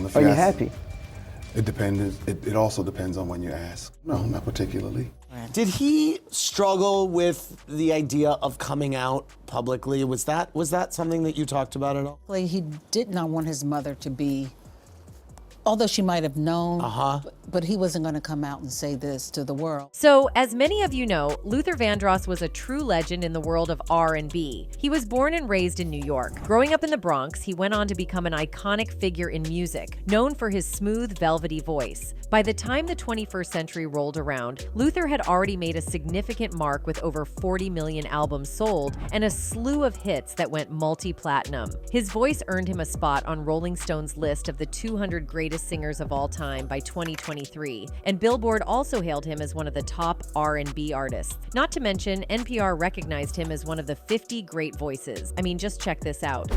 If Are you ask- happy? It depends. It also depends on when you ask. No, not particularly. Did he struggle with the idea of coming out publicly? Was that something that you talked about at all? He did not want his mother to be, although she might have known, but he wasn't going to come out and say this to the world. So, as many of you know, Luther Vandross was a true legend in the world of R&B. He was born and raised in New York. Growing up in the Bronx, he went on to become an iconic figure in music, known for his smooth, velvety voice. By the time the 21st century rolled around, Luther had already made a significant mark with over 40 million albums sold and a slew of hits that went multi-platinum. His voice earned him a spot on Rolling Stone's list of the 200 greatest singers of all time by 2023, and Billboard also hailed him as one of the top R&B artists. Not to mention, NPR recognized him as one of the 50 great voices. I mean, just check this out.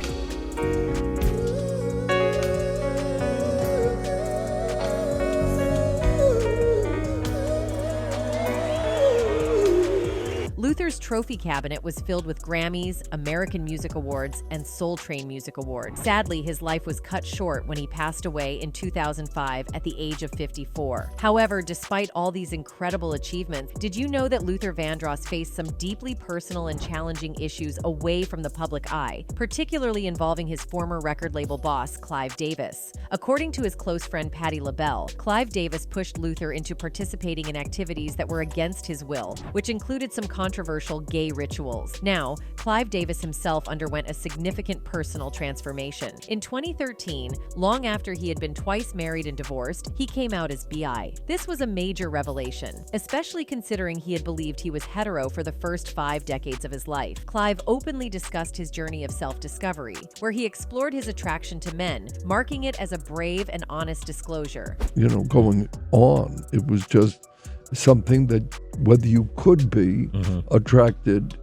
Luther's trophy cabinet was filled with Grammys, American Music Awards, and Soul Train Music Awards. Sadly, his life was cut short when he passed away in 2005 at the age of 54. However, despite all these incredible achievements, did you know that Luther Vandross faced some deeply personal and challenging issues away from the public eye, particularly involving his former record label boss, Clive Davis? According to his close friend Patti Labelle, Clive Davis pushed Luther into participating in activities that were against his will, which included some controversial gay rituals. Now, Clive Davis himself underwent a significant personal transformation. In 2013, long after he had been twice married and divorced, he came out as bi. This was a major revelation, especially considering he had believed he was hetero for the first 5 decades of his life. Clive openly discussed his journey of self-discovery, where he explored his attraction to men, marking it as a brave and honest disclosure. Going on, it was just something that whether you could be attracted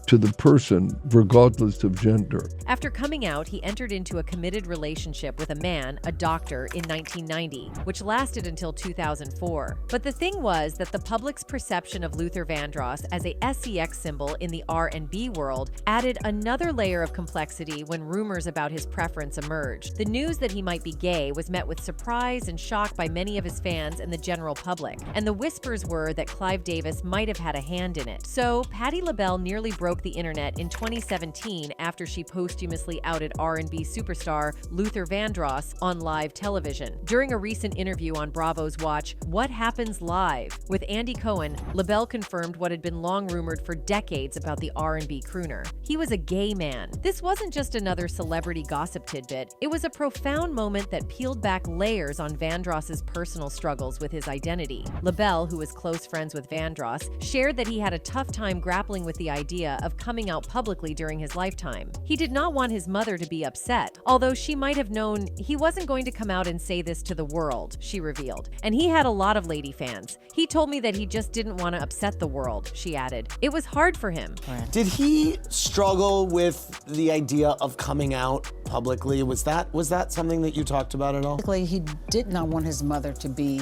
to the person regardless of gender. After coming out, he entered into a committed relationship with a man, a doctor, in 1990, which lasted until 2004. But the thing was that the public's perception of Luther Vandross as a SEX symbol in the R&B world added another layer of complexity when rumors about his preference emerged. The news that he might be gay was met with surprise and shock by many of his fans and the general public, and the whispers were that Clive Davis might have had a hand in it. So, Patti Labelle nearly broke the internet in 2017 after she posthumously outed R&B superstar Luther Vandross on live television. During a recent interview on Bravo's Watch What Happens Live with Andy Cohen, Labelle confirmed what had been long rumored for decades about the R&B crooner. He was a gay man. This wasn't just another celebrity gossip tidbit. It was a profound moment that peeled back layers on Vandross's personal struggles with his identity. Labelle, who was close friends with Vandross, shared that he had a tough time grappling with the idea of coming out publicly during his lifetime. He did not want his mother to be upset, although she might have known he wasn't going to come out and say this to the world, she revealed. And he had a lot of lady fans. He told me that he just didn't want to upset the world, she added. It was hard for him. Did he struggle with the idea of coming out publicly? Was that something that you talked about at all? He did not want his mother to be,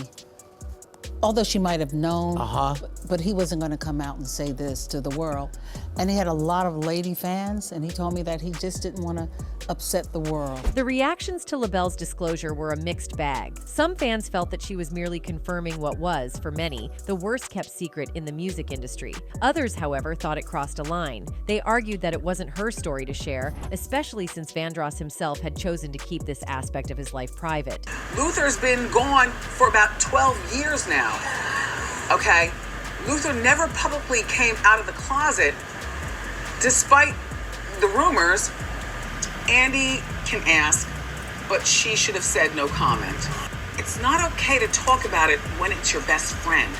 although she might have known, but he wasn't going to come out and say this to the world. And he had a lot of lady fans, and he told me that he just didn't want to upset the world. The reactions to Labelle's disclosure were a mixed bag. Some fans felt that she was merely confirming what was, for many, the worst-kept secret in the music industry. Others, however, thought it crossed a line. They argued that it wasn't her story to share, especially since Vandross himself had chosen to keep this aspect of his life private. Luther's been gone for about 12 years now, okay? Luther never publicly came out of the closet, despite the rumors. Andy can ask, but she should have said no comment. It's not okay to talk about it when it's your best friend.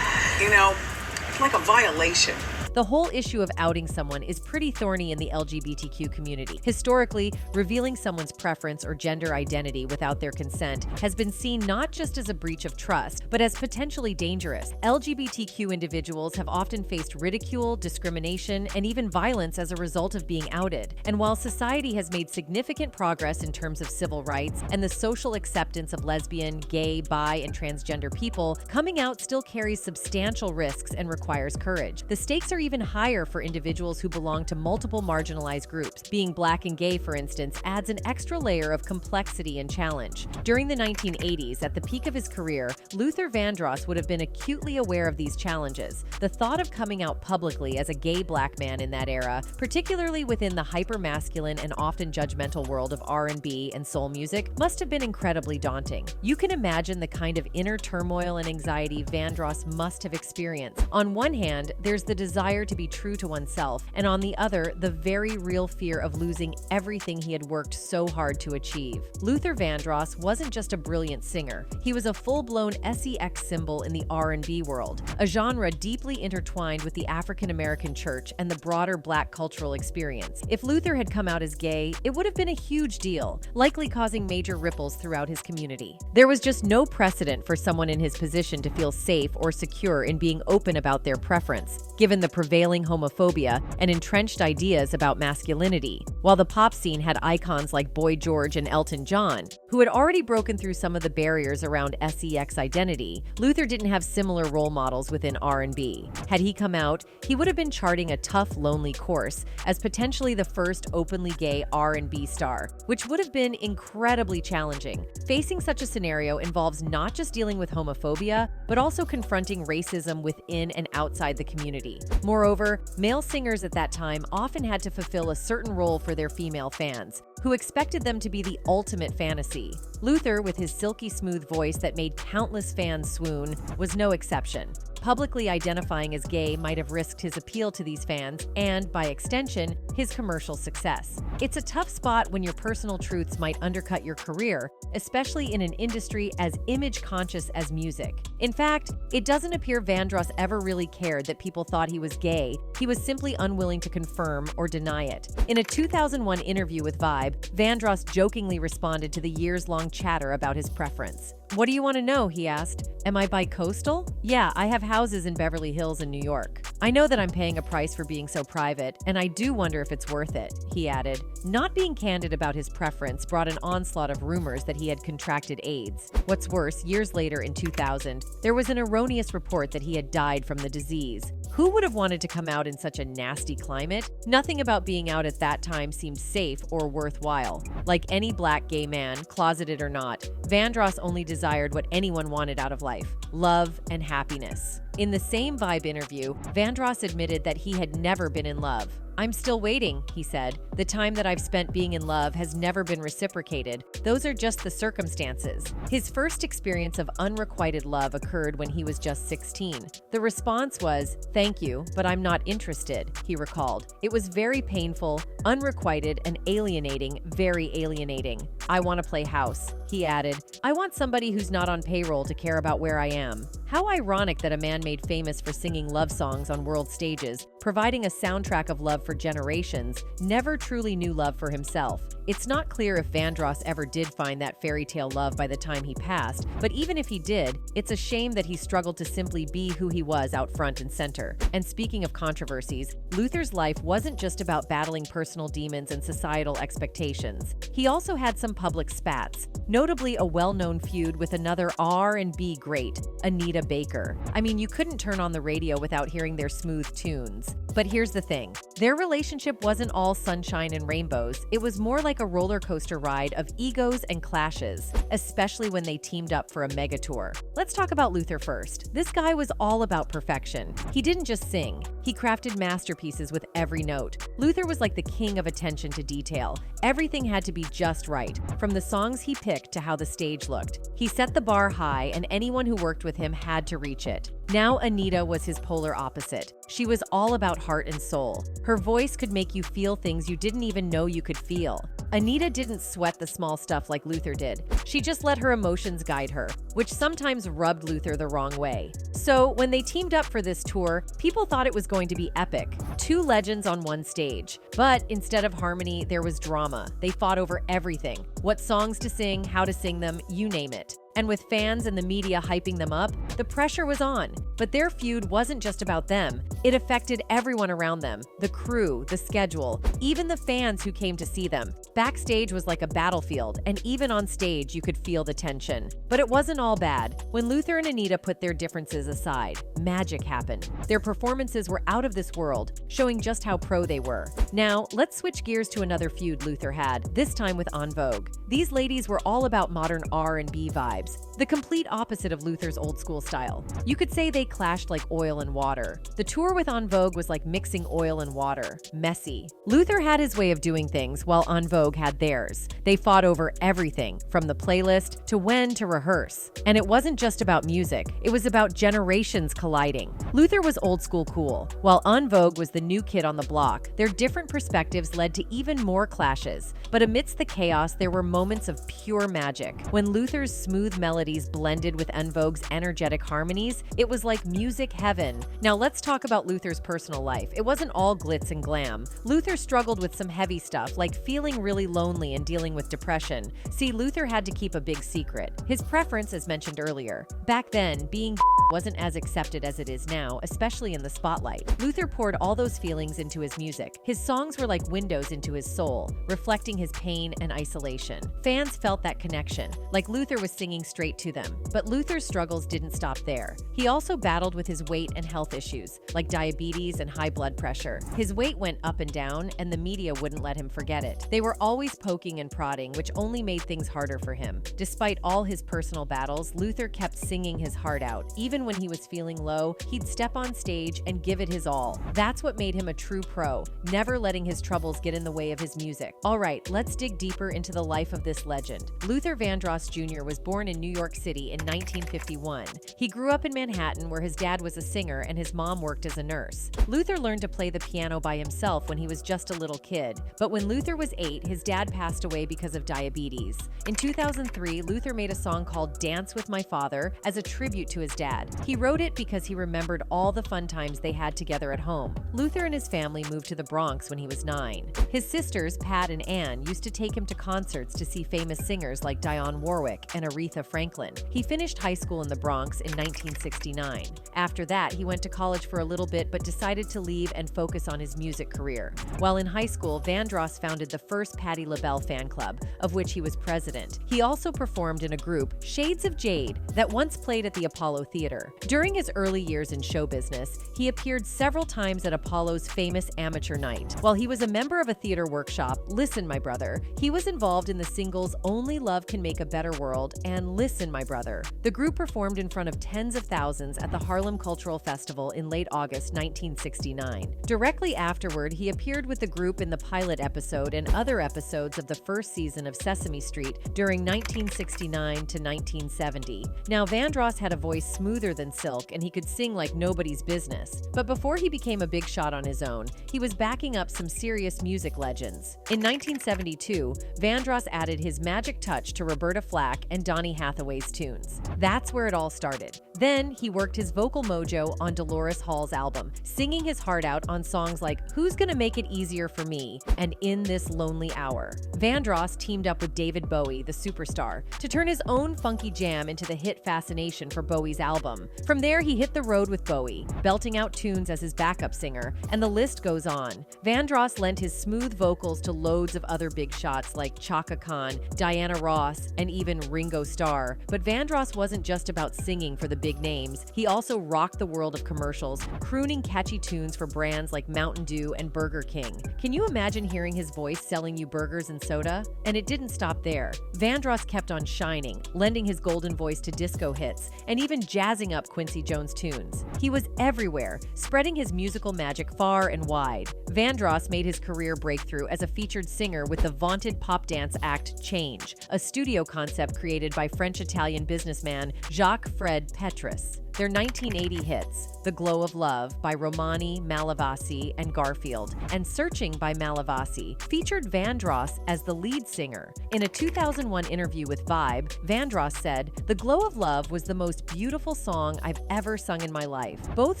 It's like a violation. The whole issue of outing someone is pretty thorny in the LGBTQ community. Historically, revealing someone's preference or gender identity without their consent has been seen not just as a breach of trust, but as potentially dangerous. LGBTQ individuals have often faced ridicule, discrimination, and even violence as a result of being outed. And while society has made significant progress in terms of civil rights and the social acceptance of lesbian, gay, bi, and transgender people, coming out still carries substantial risks and requires courage. The stakes are even higher for individuals who belong to multiple marginalized groups. Being black and gay, for instance, adds an extra layer of complexity and challenge. During the 1980s, at the peak of his career, Luther Vandross would have been acutely aware of these challenges. The thought of coming out publicly as a gay black man in that era, particularly within the hyper-masculine and often judgmental world of R&B and soul music, must have been incredibly daunting. You can imagine the kind of inner turmoil and anxiety Vandross must have experienced. On one hand, there's the desire to be true to oneself, and on the other, the very real fear of losing everything he had worked so hard to achieve. Luther Vandross wasn't just a brilliant singer. He was a full-blown sex symbol in the R&B world, a genre deeply intertwined with the African-American church and the broader black cultural experience. If Luther had come out as gay, it would have been a huge deal, likely causing major ripples throughout his community. There was just no precedent for someone in his position to feel safe or secure in being open about their preference, given the prevailing homophobia and entrenched ideas about masculinity. While the pop scene had icons like Boy George and Elton John, who had already broken through some of the barriers around sex identity, Luther didn't have similar role models within R&B. Had he come out, he would have been charting a tough, lonely course as potentially the first openly gay R&B star, which would have been incredibly challenging. Facing such a scenario involves not just dealing with homophobia, but also confronting racism within and outside the community. Moreover, male singers at that time often had to fulfill a certain role for their female fans, who expected them to be the ultimate fantasy. Luther, with his silky smooth voice that made countless fans swoon, was no exception. Publicly identifying as gay might have risked his appeal to these fans and, by extension, his commercial success. It's a tough spot when your personal truths might undercut your career, especially in an industry as image-conscious as music. In fact, it doesn't appear Vandross ever really cared that people thought he was gay. He was simply unwilling to confirm or deny it. In a 2001 interview with Vibe, Vandross jokingly responded to the years-long chatter about his preference. "What do you want to know?" he asked. "Am I bi-coastal? Yeah, I have houses in Beverly Hills and New York. I know that I'm paying a price for being so private, and I do wonder if it's worth it," he added. Not being candid about his preference brought an onslaught of rumors that he had contracted AIDS. What's worse, years later in 2000, there was an erroneous report that he had died from the disease. Who would have wanted to come out in such a nasty climate? Nothing about being out at that time seemed safe or worthwhile. Like any black gay man, closeted or not, Vandross only desired what anyone wanted out of life: love and happiness. In the same Vibe interview, Vandross admitted that he had never been in love. "I'm still waiting," he said. "The time that I've spent being in love has never been reciprocated. Those are just the circumstances." His first experience of unrequited love occurred when he was just 16. The response was, "Thank you, but I'm not interested," he recalled. "It was very painful, unrequited, and alienating, very alienating. I want to play house," he added. "I want somebody who's not on payroll to care about where I am." How ironic that a man made famous for singing love songs on world stages, providing a soundtrack of love for generations, never truly knew love for himself. It's not clear if Vandross ever did find that fairy tale love by the time he passed, but even if he did, it's a shame that he struggled to simply be who he was out front and center. And speaking of controversies, Luther's life wasn't just about battling personal demons and societal expectations. He also had some public spats, notably a well-known feud with another R&B great, Anita Baker. I mean, you couldn't turn on the radio without hearing their smooth tunes. But here's the thing. Their relationship wasn't all sunshine and rainbows. It was more like a roller coaster ride of egos and clashes, especially when they teamed up for a mega tour. Let's talk about Luther first. This guy was all about perfection. He didn't just sing. He crafted masterpieces with every note. Luther was like the king of attention to detail. Everything had to be just right, from the songs he picked to how the stage looked. He set the bar high, and anyone who worked with him had to reach it. Now Anita was his polar opposite. She was all about heart and soul. Her voice could make you feel things you didn't even know you could feel. Anita didn't sweat the small stuff like Luther did. She just let her emotions guide her, which sometimes rubbed Luther the wrong way. So when they teamed up for this tour, people thought it was going to be epic. Two legends on one stage. But instead of harmony, there was drama. They fought over everything. What songs to sing, how to sing them, you name it. And with fans and the media hyping them up, the pressure was on. But their feud wasn't just about them. It affected everyone around them, the crew, the schedule, even the fans who came to see them. Backstage was like a battlefield, and even on stage you could feel the tension. But it wasn't all bad. When Luther and Anita put their differences aside, magic happened. Their performances were out of this world, showing just how pro they were. Now, let's switch gears to another feud Luther had, this time with En Vogue. These ladies were all about modern R&B vibes, the complete opposite of Luther's old school style. You could say they clashed like oil and water. The tour with En Vogue was like mixing oil and water, messy. Luther had his way of doing things, while En Vogue had theirs. They fought over everything, from the playlist to when to rehearse. And it wasn't just about music, it was about generations colliding. Luther was old school cool, while En Vogue was the new kid on the block. Their different perspectives led to even more clashes. But amidst the chaos, there were moments of pure magic. When Luther's smooth melodies blended with En Vogue's energetic harmonies, it was like music heaven. Now let's talk about Luther's personal life. It wasn't all glitz and glam. Luther struggled with some heavy stuff, like feeling really lonely and dealing with depression. See, Luther had to keep a big secret. His preference, as mentioned earlier. Back then, being wasn't as accepted as it is now, especially in the spotlight. Luther poured all those feelings into his music. His songs were like windows into his soul, reflecting his pain and isolation. Fans felt that connection, like Luther was singing straight to them. But Luther's struggles didn't stop there. He also battled with his weight and health issues, like diabetes and high blood pressure. His weight went up and down, and the media wouldn't let him forget it. They were always poking and prodding, which only made things harder for him. Despite all his personal battles, Luther kept singing his heart out. Even when he was feeling low, he'd step on stage and give it his all. That's what made him a true pro, never letting his troubles get in the way of his music. All right, let's dig deeper into the life of this legend. Luther Vandross Jr. was born in New York City in 1951. He grew up in Manhattan, where his dad was a singer and his mom worked as a nurse. Luther learned to play the piano by himself when he was just a little kid, but when Luther was 8, his dad passed away because of diabetes. In 2003, Luther made a song called Dance with My Father as a tribute to his dad. He wrote it because he remembered all the fun times they had together at home. Luther and his family moved to the Bronx when he was 9. His sisters, Pat and Ann, used to take him to concerts to see famous singers like Dionne Warwick and Aretha Franklin. He finished high school in the Bronx in 1969. After that, he went to college for a little bit but decided to leave and focus on his music career. While in high school, Vandross founded the first Patti Labelle fan club, of which he was president. He also performed in a group, Shades of Jade, that once played at the Apollo Theater. During his early years in show business, he appeared several times at Apollo's famous amateur night. While he was a member of a theater workshop, Listen My Brother, he was involved in the singles Only Love Can Make a Better World and Listen My Brother. The group performed in front of tens of thousands at the Harlem Cultural Festival in late August 1969. Directly afterward, he appeared with the group in the pilot episode and other episodes of the first season of Sesame Street during 1969 to 1970. Now, Vandross had a voice smoother than silk, and he could sing like nobody's business. But before he became a big shot on his own, he was backing up some serious music legends. In 1972, Vandross added his magic touch to Roberta Flack and Donny Hathaway's tunes. That's where it all started. Then, he worked his vocal mojo on Dolores Hall's album, singing his heart out on songs like Who's Gonna Make It Easier for Me and In This Lonely Hour. Vandross teamed up with David Bowie, the superstar, to turn his own funky jam into the hit Fascination for Bowie's album. From there, he hit the road with Bowie, belting out tunes as his backup singer, and the list goes on. Vandross lent his smooth vocals to loads of other big shots like Chaka Khan, Diana Ross, and even Ringo Starr. But Vandross wasn't just about singing for the big names. He also rocked the world of commercials, crooning catchy tunes for brands like Mountain Dew and Burger King. Can you imagine hearing his voice selling you burgers and soda? And it didn't stop there. Vandross kept on shining, lending his golden voice to disco hits, and even jazzing up Quincy Jones tunes. He was everywhere, spreading his musical magic far and wide. Vandross made his career breakthrough as a featured singer with the vaunted pop dance act Change, a studio concept created by French-Italian businessman Jacques-Fred Petrus. Their 1980 hits, The Glow of Love by Romani, Malavasi, and Garfield, and Searching by Malavasi, featured Vandross as the lead singer. In a 2001 interview with Vibe, Vandross said, "The Glow of Love was the most beautiful song I've ever sung in my life." Both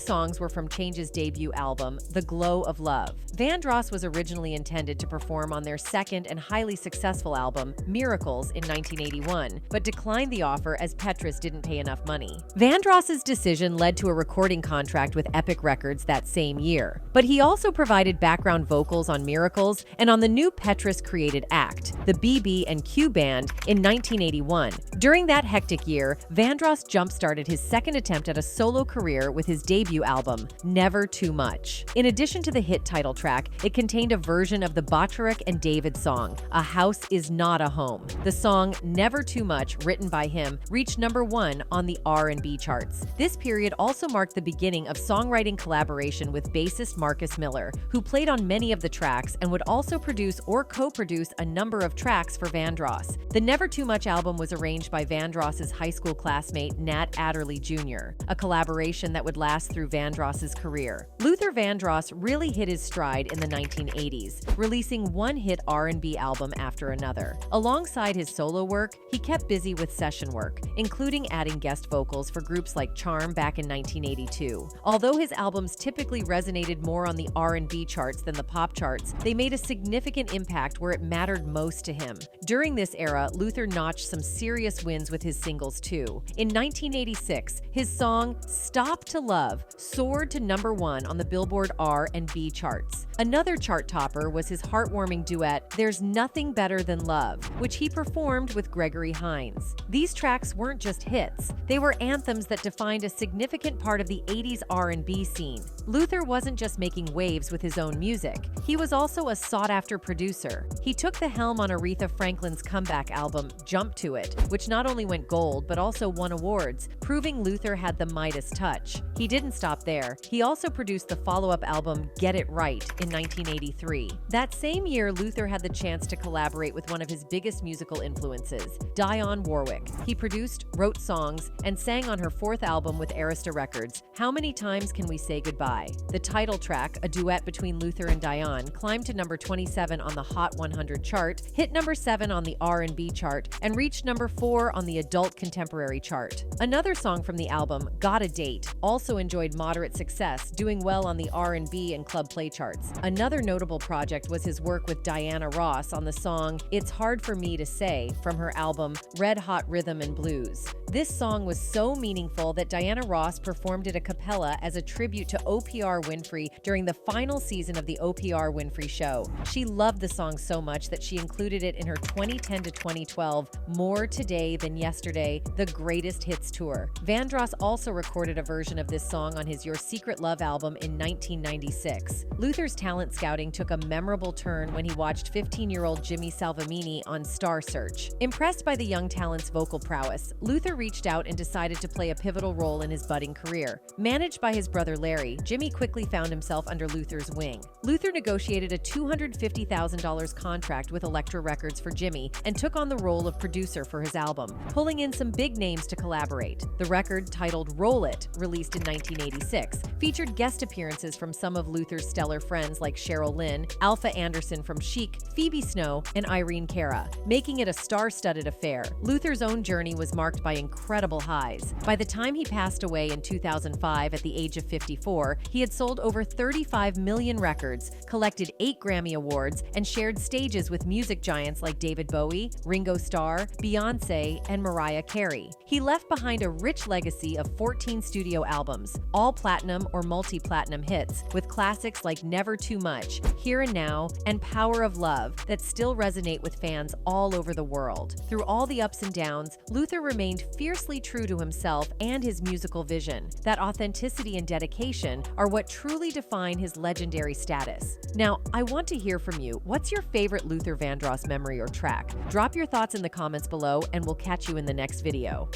songs were from Change's debut album, The Glow of Love. Vandross was originally intended to perform on their second and highly successful album, Miracles, in 1981, but declined the offer as Petrus didn't pay enough money. Vandross's decision led to a recording contract with Epic Records that same year. But he also provided background vocals on Miracles and on the new Petrus-created act, the BB&Q Band, in 1981. During that hectic year, Vandross jump-started his second attempt at a solo career with his debut album, Never Too Much. In addition to the hit title track, it contained a version of the Bacharach and David song, A House Is Not a Home. The song Never Too Much, written by him, reached #1 on the R&B charts. This period also marked the beginning of songwriting collaboration with bassist Marcus Miller, who played on many of the tracks and would also produce or co-produce a number of tracks for Vandross. The Never Too Much album was arranged by Vandross's high school classmate Nat Adderley Jr., a collaboration that would last through Vandross's career. Luther Vandross really hit his stride in the 1980s, releasing one-hit R&B album after another. Alongside his solo work, he kept busy with session work, including adding guest vocals for groups like Charm back in 1982. Although his albums typically resonated more on the R&B charts than the pop charts, they made a significant impact where it mattered most to him. During this era, Luther notched some serious wins with his singles too. In 1986, his song Stop to Love soared to #1 on the Billboard R&B charts. Another chart topper was his heartwarming duet There's Nothing Better Than Love, which he performed with Gregory Hines. These tracks weren't just hits, they were anthems that defined a significant part of the 80s R&B scene. Luther wasn't just making waves with his own music, he was also a sought-after producer. He took the helm on Aretha Franklin's comeback album, Jump to It, which not only went gold but also won awards, proving Luther had the Midas touch. He didn't stop there. He also produced the follow-up album, Get It Right, in 1983. That same year, Luther had the chance to collaborate with one of his biggest musical influences, Dionne Warwick. He produced, wrote songs, and sang on her fourth album with Arista Records, How Many Times Can We Say Goodbye? The title track, a duet between Luther and Dionne, climbed to #27 on the Hot 100 chart, hit #7 on the R&B chart, and reached #4 on the Adult Contemporary chart. Another song from the album, Got a Date, also enjoyed moderate success, doing well on the R&B and club play charts. Another notable project was his work with Diana Ross on the song It's Hard for Me to Say from her album Red Hot Rhythm and Blues. This song was so meaningful that Diana Ross performed it a cappella as a tribute to OPR Winfrey during the final season of the OPR Winfrey Show. She loved the song so much that she included it in her 2010 to 2012 More Today Than Yesterday, The Greatest Hits Tour. Vandross also recorded a version of this song on his Your Secret Love album in 1996. Luther's talent scouting took a memorable turn when he watched 15-year-old Jimmy Salvamini on Star Search. Impressed by the young talent's vocal prowess, Luther reached out and decided to play a pivotal role in his budding career. Managed by his brother Larry, Jimmy quickly found himself under Luther's wing. Luther negotiated a $250,000 contract with Elektra Records for Jimmy and took on the role of producer for his album, pulling in some big names to collaborate. The record, titled Roll It, released in 1986, featured guest appearances from some of Luther's stellar friends like Cheryl Lynn, Alpha Anderson from Chic, Phoebe Snow, and Irene Cara, making it a star-studded affair. Luther's own journey was marked by incredible highs. By the time he passed away in 2005 at the age of 54, he had sold over 35 million records, collected 8 Grammy Awards, and shared stages with music giants like David Bowie, Ringo Starr, Beyoncé, and Mariah Carey. He left behind a rich legacy of 14 studio albums, all platinum or multi-platinum hits, with classics like Never Too Much, Here and Now, and Power of Love that still resonate with fans all over the world. Through all the ups and downs, Luther remained fiercely true to himself and his musical vision. That authenticity and dedication are what truly define his legendary status. Now, I want to hear from you. What's your favorite Luther Vandross memory or track? Drop your thoughts in the comments below, and we'll catch you in the next video.